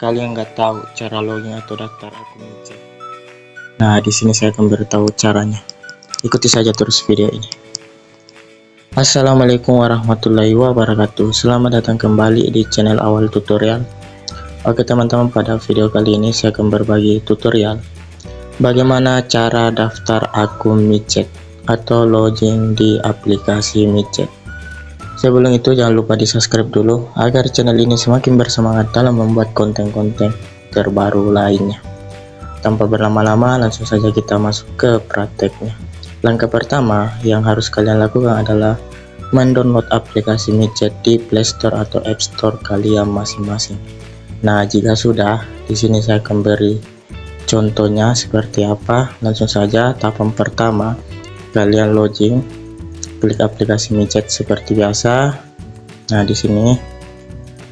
kalian nggak tahu cara login atau daftar akun micet. Nah, di sini saya akan beritahu caranya. Ikuti saja terus video ini. Assalamualaikum warahmatullahi wabarakatuh. Selamat datang kembali di channel Awal Tutorial. Oke teman-teman, pada video kali ini saya akan berbagi tutorial bagaimana cara daftar akun micet atau login di aplikasi micet. Sebelum itu jangan lupa di subscribe dulu agar channel ini semakin bersemangat dalam membuat konten-konten terbaru lainnya. Tanpa berlama-lama, langsung saja kita masuk ke prakteknya. Langkah pertama yang harus kalian lakukan adalah mendownload aplikasi micet di Play Store atau App Store kalian masing-masing. Nah, jika sudah, di sini saya akan beri contohnya seperti apa. Langsung saja, tahapan pertama kalian login, klik aplikasi micet seperti biasa. Nah, di sini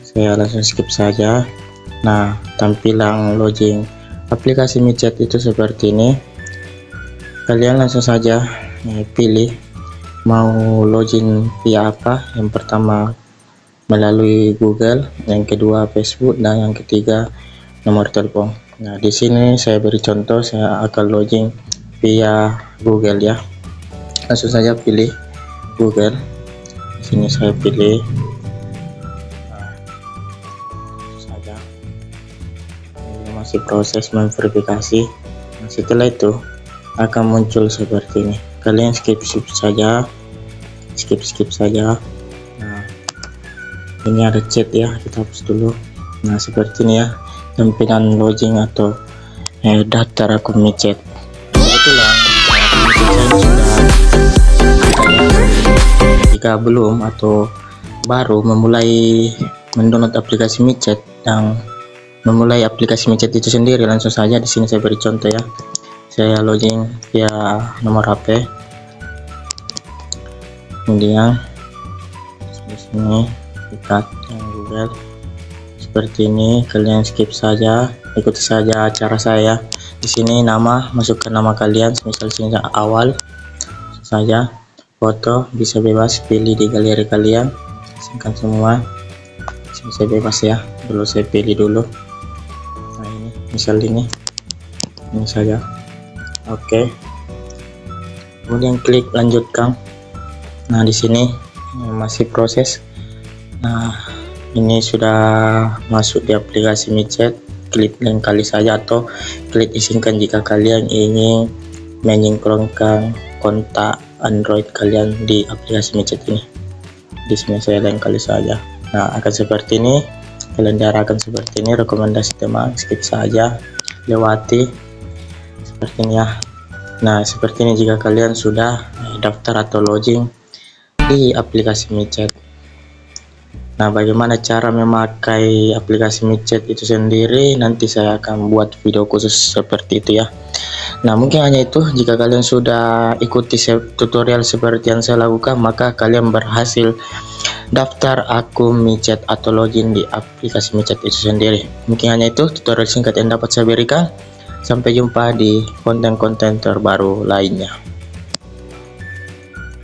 saya langsung skip saja. Nah, tampilan login aplikasi micet itu seperti ini. Kalian langsung saja pilih mau login via apa. Yang pertama melalui Google, yang kedua Facebook, dan yang ketiga nomor telepon. Nah, di sini saya beri contoh, saya akan login via Google ya. Langsung saja pilih Google. Di sini saya pilih saja. Ini masih proses memverifikasi. Nah, setelah itu akan muncul seperti ini. Kalian skip saja. Nah, ini ada chat ya, kita hapus dulu. Nah, seperti ini ya tampilan login atau daftar akun micet. Itulah jika belum atau baru memulai mendownload aplikasi micet dan memulai aplikasi micet itu sendiri, langsung saja di sini saya beri contoh ya. Saya login via nomor HP, kemudian di sini dekat yang Google seperti ini. Kalian skip saja, ikuti saja cara saya. Di sini nama, masukkan nama kalian, misal sini Awal saja. Foto bisa bebas pilih di galeri kalian, simpan semua. Saya bebas ya, dulu saya pilih dulu. Nah, ini misal ini saja. Oke, kemudian klik lanjutkan. Nah, di sini masih proses. Nah, ini sudah masuk di aplikasi micet. Klik link kali saja atau klik izinkan jika kalian ingin menyinkronkan kontak Android kalian di aplikasi micet ini. Di sini saya lain kali saja. Nah, akan seperti ini. Kalian diarahkan seperti ini. Rekomendasi teman, skip saja, lewati seperti ini ya. Nah, seperti ini jika kalian sudah daftar atau login di aplikasi micet. Nah, bagaimana cara memakai aplikasi micet itu sendiri, nanti saya akan buat video khusus seperti itu ya. Nah, mungkin hanya itu. Jika kalian sudah ikuti tutorial seperti yang saya lakukan, maka kalian berhasil daftar akun micet atau login di aplikasi micet itu sendiri. Mungkin hanya itu tutorial singkat yang dapat saya berikan. Sampai jumpa di konten-konten terbaru lainnya.